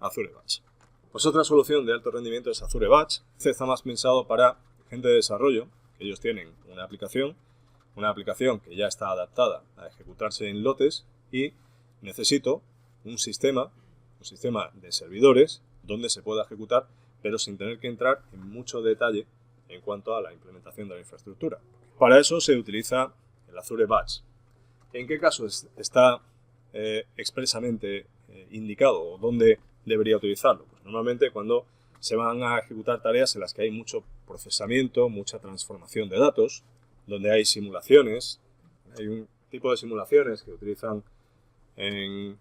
Azure Batch. Pues otra solución de alto rendimiento es Azure Batch. Este está más pensado para gente de desarrollo, que ellos tienen una aplicación que ya está adaptada a ejecutarse en lotes y necesito un sistema de servidores donde se pueda ejecutar, pero sin tener que entrar en mucho detalle en cuanto a la implementación de la infraestructura. Para eso se utiliza el Azure Batch. ¿En qué caso está expresamente indicado o dónde debería utilizarlo? Pues normalmente cuando se van a ejecutar tareas en las que hay mucho procesamiento, mucha transformación de datos, donde hay simulaciones. Hay un tipo de simulaciones que utilizan en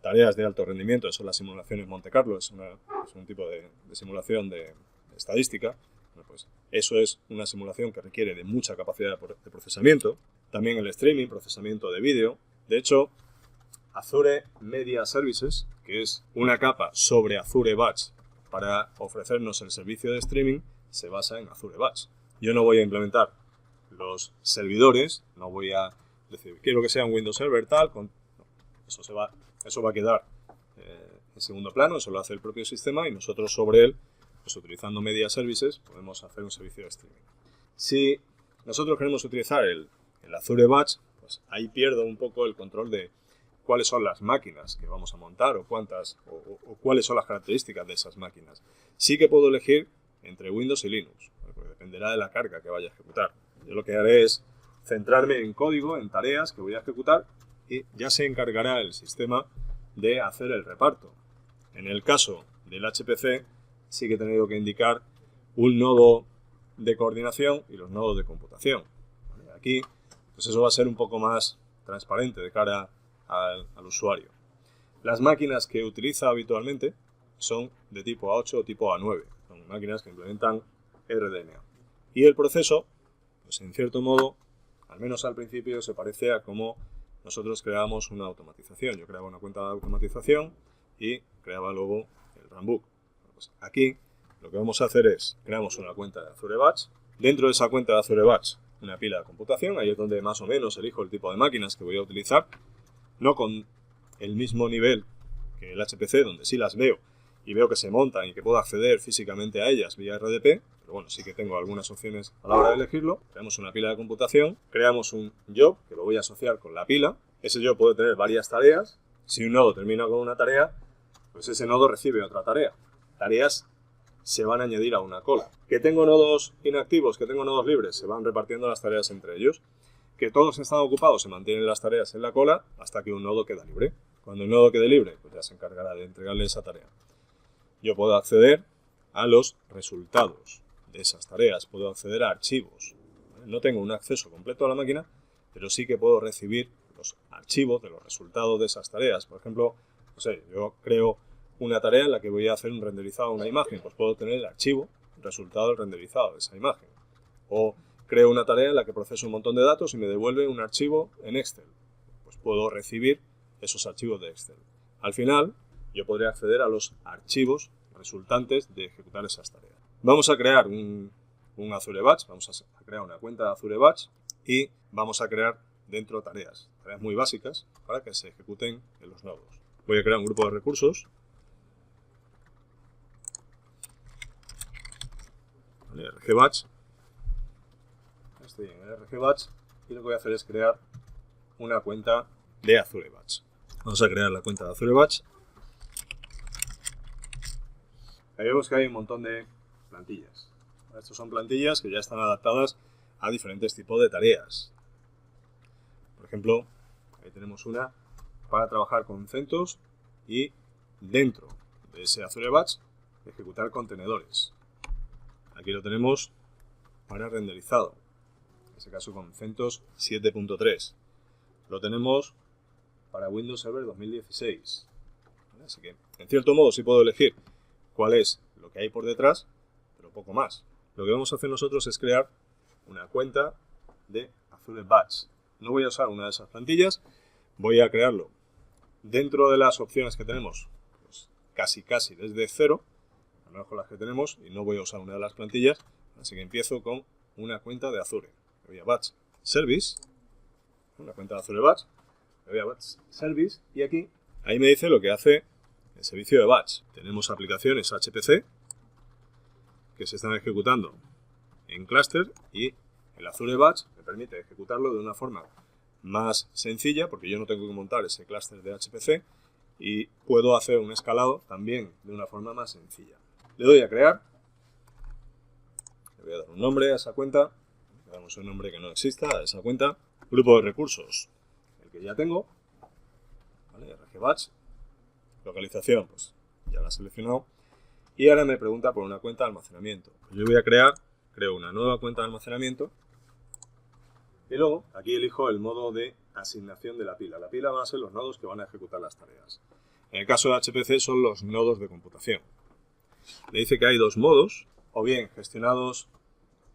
tareas de alto rendimiento, son las simulaciones Monte Carlo, es un tipo de simulación de estadística. Bueno, pues eso es una simulación que requiere de mucha capacidad de procesamiento. También el streaming, procesamiento de vídeo. De hecho, Azure Media Services, que es una capa sobre Azure Batch para ofrecernos el servicio de streaming, se basa en Azure Batch. Yo no voy a implementar los servidores, no voy a decir, quiero que sea un Windows Server tal, eso va a quedar en segundo plano, eso lo hace el propio sistema y nosotros sobre él, pues utilizando Media Services, podemos hacer un servicio de streaming. Si nosotros queremos utilizar el Azure Batch, pues ahí pierdo un poco el control de cuáles son las máquinas que vamos a montar o cuáles son las características de esas máquinas. Sí que puedo elegir entre Windows y Linux, porque dependerá de la carga que vaya a ejecutar. Yo lo que haré es centrarme en código, en tareas que voy a ejecutar y ya se encargará el sistema de hacer el reparto. En el caso del HPC sí que he tenido que indicar un nodo de coordinación y los nodos de computación. Aquí pues eso va a ser un poco más transparente de cara al usuario. Las máquinas que utiliza habitualmente son de tipo A8 o tipo A9. Son máquinas que implementan RDMA. Y el proceso, pues en cierto modo, al menos al principio, se parece a cómo nosotros creábamos una automatización. Yo creaba una cuenta de automatización y creaba luego el runbook. Pues aquí lo que vamos a hacer es, creamos una cuenta de Azure Batch. Dentro de esa cuenta de Azure Batch, una pila de computación. Ahí es donde más o menos elijo el tipo de máquinas que voy a utilizar. No con el mismo nivel que el HPC, donde sí las veo y veo que se montan y que puedo acceder físicamente a ellas vía RDP, pero bueno, sí que tengo algunas opciones a la hora de elegirlo. Creamos una pila de computación, creamos un job que lo voy a asociar con la pila. Ese job puede tener varias tareas. Si un nodo termina con una tarea, pues ese nodo recibe otra tarea. Tareas se van a añadir a una cola. Que tengo nodos inactivos, que tengo nodos libres, se van repartiendo las tareas entre ellos. Que todos están ocupados, se mantienen las tareas en la cola hasta que un nodo queda libre. Cuando el nodo quede libre, pues ya se encargará de entregarle esa tarea. Yo puedo acceder a los resultados de esas tareas, puedo acceder a archivos. No tengo un acceso completo a la máquina, pero sí que puedo recibir los archivos de los resultados de esas tareas. Por ejemplo, no sé, yo creo una tarea en la que voy a hacer un renderizado de una imagen, pues puedo tener el archivo, resultado del renderizado de esa imagen. O creo una tarea en la que proceso un montón de datos y me devuelve un archivo en Excel. Pues puedo recibir esos archivos de Excel. Al final, yo podré acceder a los archivos resultantes de ejecutar esas tareas. Vamos a crear un Azure Batch, vamos a crear una cuenta de Azure Batch y vamos a crear dentro tareas muy básicas para que se ejecuten en los nodos. Voy a crear un grupo de recursos. RG Batch. Estoy en el RG Batch y lo que voy a hacer es crear una cuenta de Azure Batch. Vamos a crear la cuenta de Azure Batch. Ahí vemos que hay un montón de plantillas. Estas son plantillas que ya están adaptadas a diferentes tipos de tareas. Por ejemplo, ahí tenemos una para trabajar con CentOS y dentro de ese Azure Batch ejecutar contenedores. Aquí lo tenemos para renderizado, en este caso con CentOS 7.3. Lo tenemos para Windows Server 2016. Así que, en cierto modo, sí puedo elegir cuál es lo que hay por detrás, pero poco más. Lo que vamos a hacer nosotros es crear una cuenta de Azure Batch. No voy a usar una de esas plantillas, voy a crearlo dentro de las opciones que tenemos, pues casi desde cero, a lo mejor las que tenemos, y no voy a usar una de las plantillas, así que empiezo con una cuenta de Azure. Me voy a Batch Service, una cuenta de Azure Batch, me voy a Batch Service, y aquí, ahí me dice lo que hace el servicio de batch. Tenemos aplicaciones HPC que se están ejecutando en clúster y el Azure Batch me permite ejecutarlo de una forma más sencilla porque yo no tengo que montar ese clúster de HPC y puedo hacer un escalado también de una forma más sencilla. Le doy a crear, le voy a dar un nombre a esa cuenta, le damos un nombre que no exista a esa cuenta, grupo de recursos, el que ya tengo, ¿vale? RG Batch, localización, pues ya la he seleccionado, y ahora me pregunta por una cuenta de almacenamiento. Pues yo voy a creo una nueva cuenta de almacenamiento, y luego aquí elijo el modo de asignación de la pila. La pila van a ser los nodos que van a ejecutar las tareas. En el caso de HPC son los nodos de computación. Le dice que hay dos modos, o bien gestionados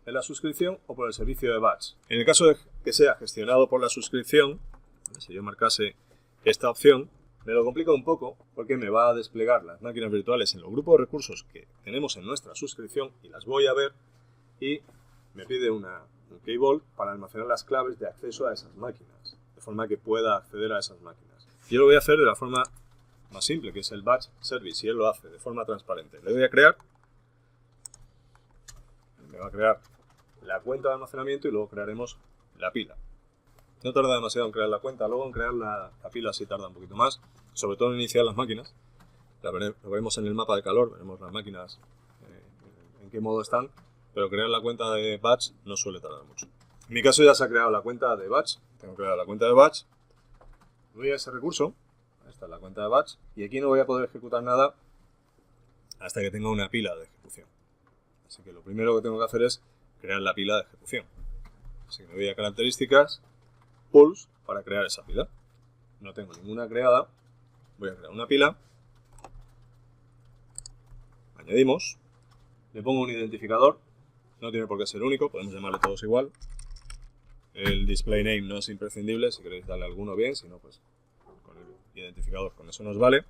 en la suscripción o por el servicio de batch. En el caso de que sea gestionado por la suscripción, si yo marcase esta opción, me lo complica un poco porque me va a desplegar las máquinas virtuales en los grupos de recursos que tenemos en nuestra suscripción y las voy a ver y me pide un key vault para almacenar las claves de acceso a esas máquinas, de forma que pueda acceder a esas máquinas. Yo lo voy a hacer de la forma más simple, que es el batch service, y él lo hace de forma transparente. Le doy a crear, me va a crear la cuenta de almacenamiento y luego crearemos la pila. No tarda demasiado en crear la cuenta, luego en crear la pila sí tarda un poquito más, sobre todo en iniciar las máquinas. Lo veremos en el mapa de calor, veremos las máquinas en qué modo están, pero crear la cuenta de batch no suele tardar mucho. En mi caso ya se ha creado la cuenta de batch, tengo creada la cuenta de batch, voy a ese recurso, esta es la cuenta de batch, y aquí no voy a poder ejecutar nada hasta que tenga una pila de ejecución. Así que lo primero que tengo que hacer es crear la pila de ejecución. Así que me voy a características, pools, para crear esa pila. No tengo ninguna creada, voy a crear una pila, añadimos, le pongo un identificador, no tiene por qué ser único, podemos llamarle todos igual. El display name no es imprescindible, si queréis darle alguno bien, si no pues con el identificador, con eso nos vale.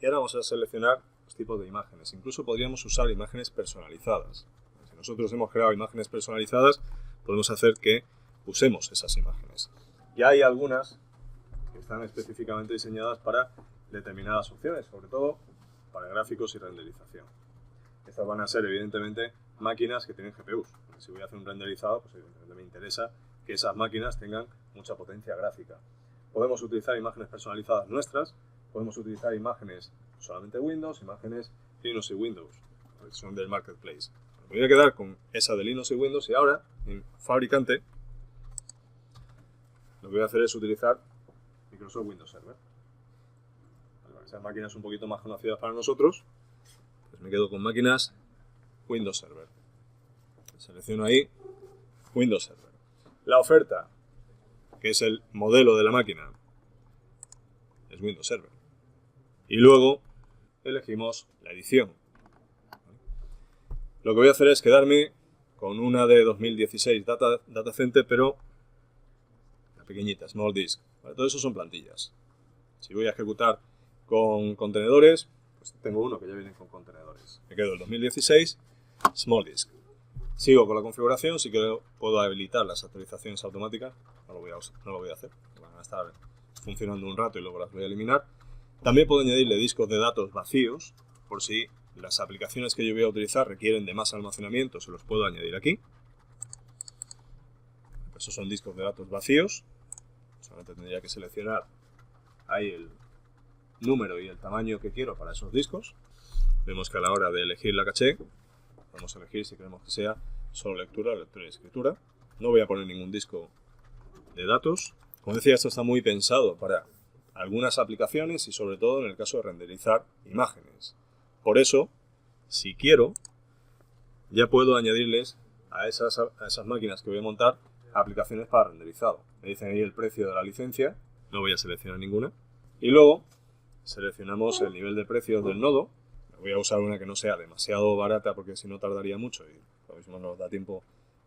Y ahora vamos a seleccionar los tipos de imágenes, incluso podríamos usar imágenes personalizadas. Si nosotros hemos creado imágenes personalizadas, podemos hacer que usemos esas imágenes. Ya hay algunas que están específicamente diseñadas para determinadas opciones, sobre todo para gráficos y renderización. Estas van a ser, evidentemente, máquinas que tienen GPUs. Si voy a hacer un renderizado, pues evidentemente me interesa que esas máquinas tengan mucha potencia gráfica. Podemos utilizar imágenes personalizadas nuestras, podemos utilizar imágenes solamente Windows, imágenes Linux y Windows, que son del Marketplace. Me voy a quedar con esa de Linux y Windows y ahora, en fabricante, lo que voy a hacer es utilizar Microsoft Windows Server. Esas máquinas un poquito más conocidas para nosotros, pues me quedo con máquinas Windows Server. Selecciono ahí Windows Server. La oferta, que es el modelo de la máquina, es Windows Server. Y luego elegimos la edición. Lo que voy a hacer es quedarme con una de 2016 Data Center, pero la pequeñita, Small Disk. ¿Vale? Todo eso son plantillas. Si voy a ejecutar con contenedores, pues tengo uno que ya viene con contenedores. Me quedo el 2016 Small Disk. Sigo con la configuración, si quiero puedo habilitar las actualizaciones automáticas, no lo voy a hacer, van a estar funcionando un rato y luego las voy a eliminar. También puedo añadirle discos de datos vacíos, por si las aplicaciones que yo voy a utilizar requieren de más almacenamiento, se los puedo añadir aquí. Esos son discos de datos vacíos, solamente tendría que seleccionar ahí el número y el tamaño que quiero para esos discos. Vemos que a la hora de elegir la caché, vamos a elegir si queremos que sea solo lectura, lectura y escritura. No voy a poner ningún disco de datos. Como decía, esto está muy pensado para algunas aplicaciones y sobre todo en el caso de renderizar imágenes. Por eso, si quiero, ya puedo añadirles a esas máquinas que voy a montar aplicaciones para renderizado. Me dicen ahí el precio de la licencia, no voy a seleccionar ninguna. Y luego seleccionamos el nivel de precios del nodo. Voy a usar una que no sea demasiado barata porque si no tardaría mucho y a veces no nos da tiempo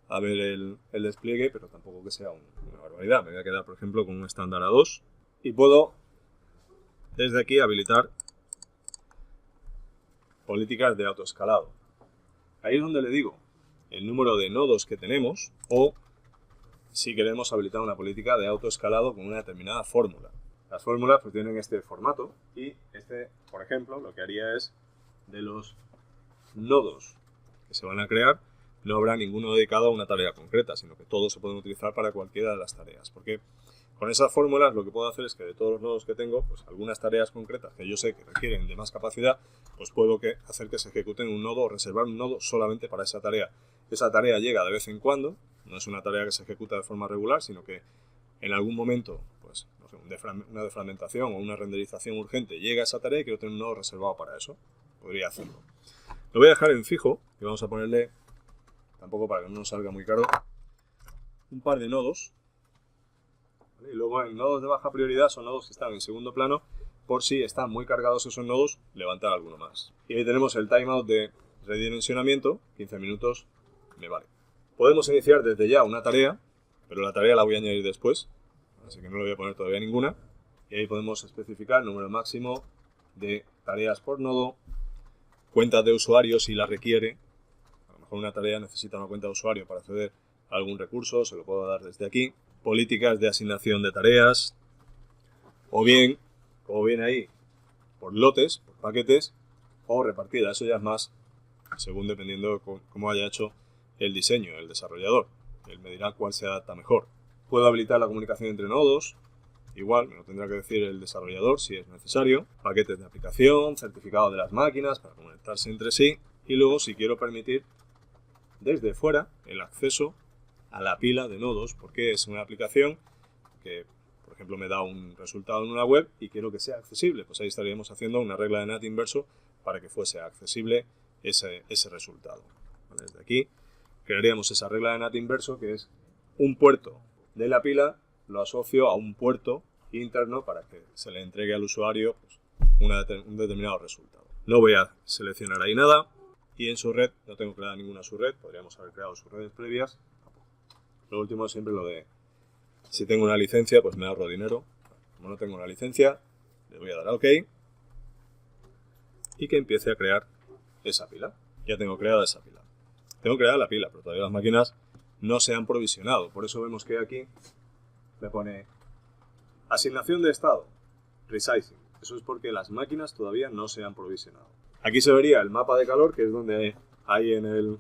a ver el despliegue, pero tampoco que sea una barbaridad. Me voy a quedar, por ejemplo, con un estándar A2 y puedo desde aquí habilitar políticas de autoescalado. Ahí es donde le digo el número de nodos que tenemos o si queremos habilitar una política de autoescalado con una determinada fórmula. Las fórmulas pues tienen este formato y este, por ejemplo, lo que haría es de los nodos que se van a crear, no habrá ninguno dedicado a una tarea concreta, sino que todos se pueden utilizar para cualquiera de las tareas. Porque con esas fórmulas lo que puedo hacer es que de todos los nodos que tengo, pues algunas tareas concretas que yo sé que requieren de más capacidad, pues puedo hacer que se ejecuten un nodo o reservar un nodo solamente para esa tarea. Esa tarea llega de vez en cuando, no es una tarea que se ejecuta de forma regular, sino que en algún momento, pues, no sé, una defragmentación o una renderización urgente llega a esa tarea y quiero tener un nodo reservado para eso. Podría hacerlo. Lo voy a dejar en fijo y vamos a ponerle, tampoco para que no nos salga muy caro, un par de nodos. ¿Vale? Y luego en nodos de baja prioridad son nodos que están en segundo plano, por si están muy cargados esos nodos, levantar alguno más. Y ahí tenemos el timeout de redimensionamiento, 15 minutos me vale. Podemos iniciar desde ya una tarea, pero la tarea la voy a añadir después, así que no le voy a poner todavía ninguna. Y ahí podemos especificar el número máximo de tareas por nodo, cuentas de usuario si la requiere. A lo mejor una tarea necesita una cuenta de usuario para acceder a algún recurso, se lo puedo dar desde aquí. Políticas de asignación de tareas, o bien, como viene ahí, por lotes, por paquetes, o repartida. Eso ya es más, según dependiendo de cómo haya hecho el diseño, el desarrollador. Él me dirá cuál se adapta mejor. Puedo habilitar la comunicación entre nodos. Igual, me lo tendrá que decir el desarrollador si es necesario. Paquetes de aplicación, certificado de las máquinas para conectarse entre sí. Y luego, si quiero permitir desde fuera el acceso a la pila de nodos, porque es una aplicación que, por ejemplo, me da un resultado en una web y quiero que sea accesible. Pues ahí estaríamos haciendo una regla de NAT inverso para que fuese accesible ese resultado. ¿Vale? Desde aquí crearíamos esa regla de NAT inverso, que es un puerto de la pila lo asocio a un puerto interno para que se le entregue al usuario pues, un determinado resultado. No voy a seleccionar ahí nada y en su red no tengo creada ninguna subred, podríamos haber creado subredes previas. Lo último es siempre lo de si tengo una licencia pues me ahorro dinero. Como no tengo una licencia le voy a dar a OK y que empiece a crear esa pila. Ya tengo creada esa pila. Tengo creada la pila, pero todavía las máquinas no se han provisionado. Por eso vemos que aquí me pone asignación de estado, resizing. Eso es porque las máquinas todavía no se han provisionado. Aquí se vería el mapa de calor, que es donde ahí en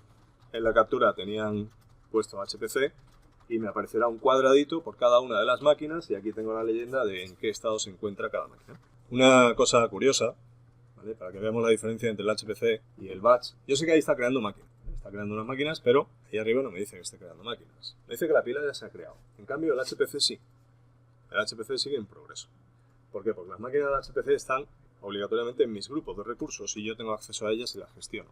la captura tenían puesto HPC, y me aparecerá un cuadradito por cada una de las máquinas, y aquí tengo la leyenda de en qué estado se encuentra cada máquina. Una cosa curiosa, ¿vale? Para que veamos la diferencia entre el HPC y el batch. Yo sé que ahí está creando máquinas. Está creando unas máquinas, pero ahí arriba no me dice que esté creando máquinas. Me dice que la pila ya se ha creado. En cambio, el HPC sí. El HPC sigue en progreso. ¿Por qué? Porque las máquinas del HPC están obligatoriamente en mis grupos de recursos y yo tengo acceso a ellas y las gestiono.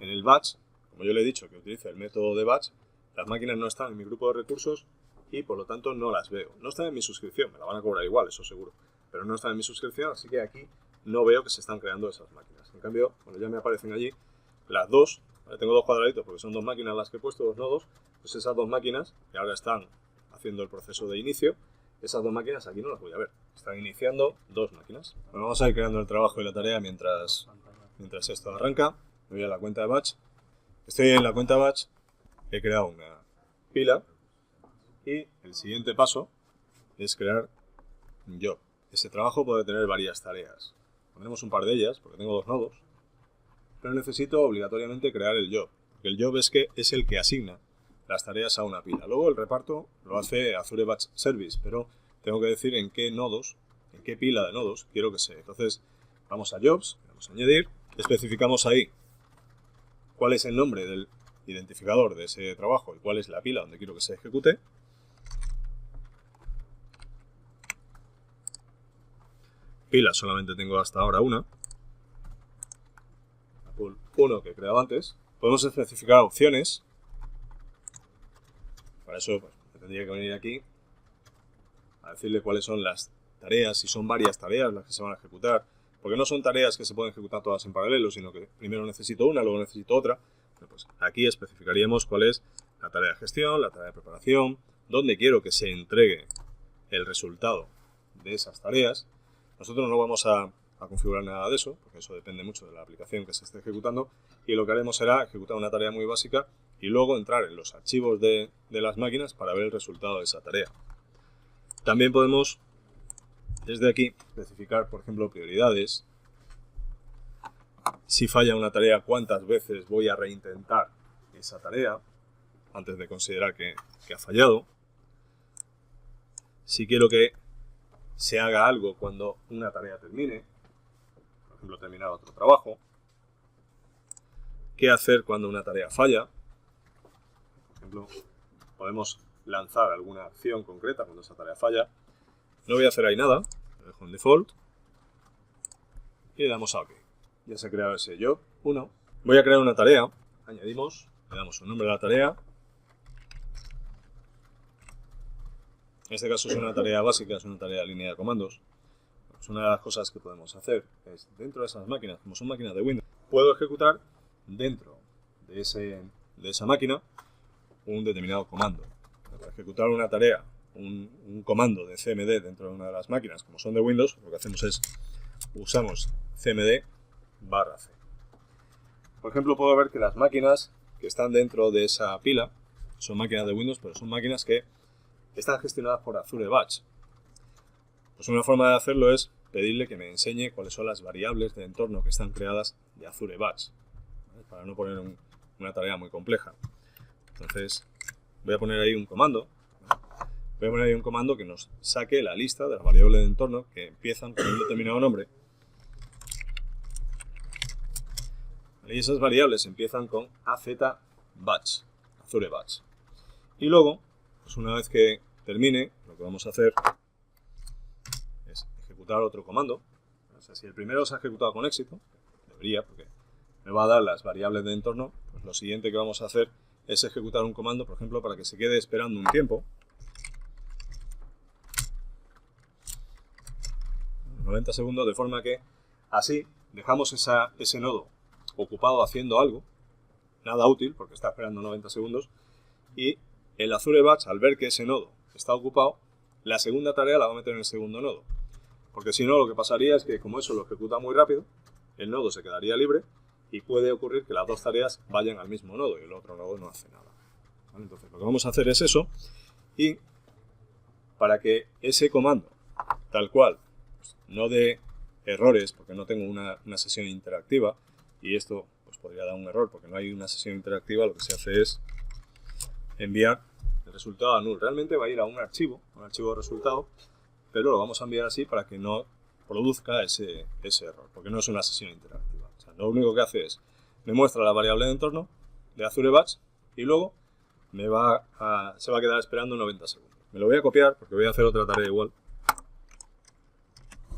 En el batch, como yo le he dicho que utilice el método de batch, las máquinas no están en mi grupo de recursos y por lo tanto no las veo. No están en mi suscripción, me la van a cobrar igual, eso seguro. Pero no están en mi suscripción, así que aquí no veo que se están creando esas máquinas. En cambio, cuando ya me aparecen allí las dos, ¿vale? Tengo dos cuadraditos porque son dos máquinas las que he puesto, dos nodos, pues esas dos máquinas que ahora están haciendo el proceso de inicio, esas dos máquinas aquí no las voy a ver. Están iniciando dos máquinas. Bueno, vamos a ir creando el trabajo y la tarea mientras esto arranca. Me voy a la cuenta de batch. Estoy en la cuenta batch, he creado una pila y el siguiente paso es crear un job. Ese trabajo puede tener varias tareas. Pondremos un par de ellas porque tengo dos nodos, pero necesito obligatoriamente crear el job. Porque el job es el que asigna las tareas a una pila. Luego el reparto lo hace Azure Batch Service, pero tengo que decir en qué nodos, en qué pila de nodos quiero que sea. Entonces vamos a Jobs, vamos a añadir, especificamos ahí cuál es el nombre del identificador de ese trabajo y cuál es la pila donde quiero que se ejecute. Pilas solamente tengo hasta ahora una. La pool 1 que he creado antes. Podemos especificar opciones. Para eso pues, tendría que venir aquí a decirle cuáles son las tareas, si son varias tareas las que se van a ejecutar. Porque no son tareas que se pueden ejecutar todas en paralelo, sino que primero necesito una, luego necesito otra. Bueno, pues aquí especificaríamos cuál es la tarea de gestión, la tarea de preparación, dónde quiero que se entregue el resultado de esas tareas. Nosotros no vamos a configurar nada de eso, porque eso depende mucho de la aplicación que se esté ejecutando, y lo que haremos será ejecutar una tarea muy básica y luego entrar en los archivos de las máquinas para ver el resultado de esa tarea. También podemos desde aquí especificar, por ejemplo, prioridades. Si falla una tarea, cuántas veces voy a reintentar esa tarea antes de considerar que ha fallado. Si quiero que se haga algo cuando una tarea termine, por ejemplo, terminar otro trabajo. ¿Qué hacer cuando una tarea falla? Por ejemplo, podemos lanzar alguna acción concreta cuando esa tarea falla. No voy a hacer ahí nada, lo dejo en default y le damos a OK. Ya se ha creado ese job 1. Voy a crear una tarea, añadimos, le damos un nombre a la tarea. En este caso es una tarea básica, es una tarea de línea de comandos. Pues una de las cosas que podemos hacer es, dentro de esas máquinas, como son máquinas de Windows, puedo ejecutar dentro de esa máquina un determinado comando. Para ejecutar una tarea, un comando de CMD dentro de una de las máquinas, como son de Windows, lo que hacemos es usamos CMD /C. Por ejemplo, puedo ver que las máquinas que están dentro de esa pila son máquinas de Windows, pero son máquinas que están gestionadas por Azure Batch. Pues una forma de hacerlo es pedirle que me enseñe cuáles son las variables de entorno que están creadas de Azure Batch, ¿vale? Para no poner una tarea muy compleja. Entonces, voy a poner ahí un comando. Voy a poner ahí un comando que nos saque la lista de las variables de entorno que empiezan con un determinado nombre. Y esas variables empiezan con AZ Batch, Azure Batch. Y luego, pues una vez que termine, lo que vamos a hacer es ejecutar otro comando. O sea, si el primero se ha ejecutado con éxito, debería, porque me va a dar las variables de entorno, pues lo siguiente que vamos a hacer es ejecutar un comando, por ejemplo, para que se quede esperando un tiempo. 90 segundos, de forma que así dejamos ese nodo ocupado haciendo algo, nada útil, porque está esperando 90 segundos, y el Azure Batch, al ver que ese nodo está ocupado, la segunda tarea la va a meter en el segundo nodo. Porque si no, lo que pasaría es que, como eso lo ejecuta muy rápido, el nodo se quedaría libre y puede ocurrir que las dos tareas vayan al mismo nodo y el otro nodo no hace nada. ¿Vale? Entonces, lo que vamos a hacer es eso, y para que ese comando, tal cual, pues, no dé errores, porque no tengo una sesión interactiva, y esto pues, podría dar un error porque no hay una sesión interactiva, lo que se hace es enviar el resultado a null. Realmente va a ir a un archivo de resultado, pero lo vamos a enviar así para que no produzca ese error, porque no es una sesión interactiva. O sea, lo único que hace es, me muestra la variable de entorno de Azure Batch y luego se va a quedar esperando 90 segundos. Me lo voy a copiar porque voy a hacer otra tarea igual.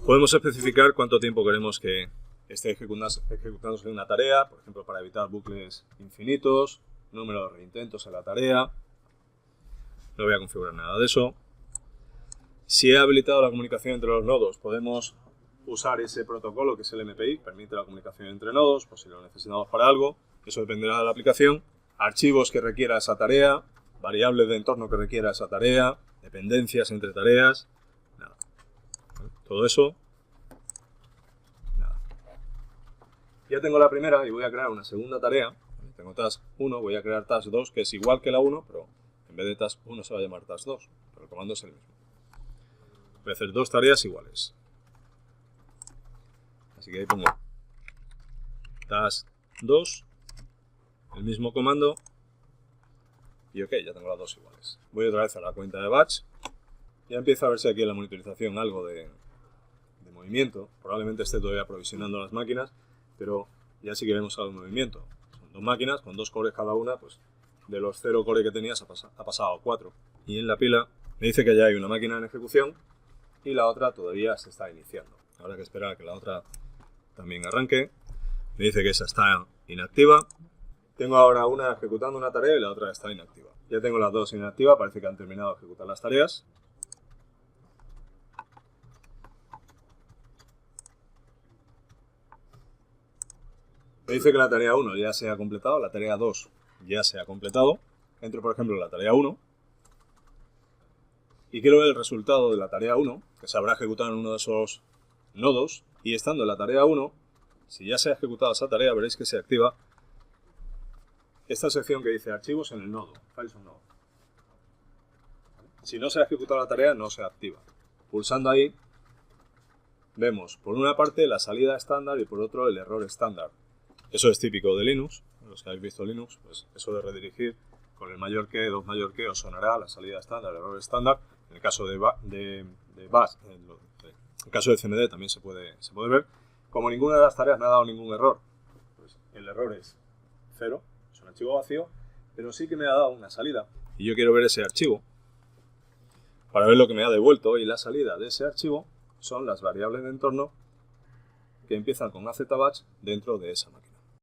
Podemos especificar cuánto tiempo queremos que esté ejecutándose una tarea, por ejemplo, para evitar bucles infinitos, número de reintentos en la tarea. No voy a configurar nada de eso. Si he habilitado la comunicación entre los nodos, podemos usar ese protocolo que es el MPI, permite la comunicación entre nodos, por si lo necesitamos para algo. Eso dependerá de la aplicación. Archivos que requiera esa tarea, variables de entorno que requiera esa tarea, dependencias entre tareas. Nada. Todo eso. Nada. Ya tengo la primera y voy a crear una segunda tarea. Tengo task 1, voy a crear task 2, que es igual que la 1, pero en vez de task 1 se va a llamar task 2, pero el comando es el mismo. Voy a hacer dos tareas iguales. Así que ahí pongo task 2, el mismo comando, y ok, ya tengo las dos iguales. Voy otra vez a la cuenta de batch, ya empiezo a verse aquí en la monitorización algo de movimiento. Probablemente esté todavía provisionando las máquinas, pero ya sí que vemos algo de movimiento. Son dos máquinas con 2 cores cada una, pues de los 0 cores que tenías ha pasado a 4. Y en la pila me dice que ya hay una máquina en ejecución y la otra todavía se está iniciando. Habrá que esperar a que la otra también arranque. Me dice que esa está inactiva. Tengo ahora una ejecutando una tarea y la otra está inactiva. Ya tengo las dos inactivas, parece que han terminado de ejecutar las tareas. Me dice que la tarea 1 ya se ha completado, la tarea 2 ya se ha completado. Entro, por ejemplo, en la tarea 1 y quiero ver el resultado de la tarea 1, que se habrá ejecutado en uno de esos nodos, y estando en la tarea 1, si ya se ha ejecutado esa tarea, veréis que se activa esta sección que dice archivos en el nodo, files on node. Si no se ha ejecutado la tarea, no se activa. Pulsando ahí, vemos por una parte la salida estándar y por otro el error estándar. Eso es típico de Linux. Los que habéis visto Linux, pues eso de redirigir con el mayor que, 2 mayor que, os sonará la salida estándar, el error estándar. En el caso de Bash, en el caso de CMD también se puede ver. Como ninguna de las tareas me ha dado ningún error, pues el error es 0, es un archivo vacío, pero sí que me ha dado una salida. Y yo quiero ver ese archivo para ver lo que me ha devuelto, y la salida de ese archivo son las variables de entorno que empiezan con AZBatch dentro de esa máquina.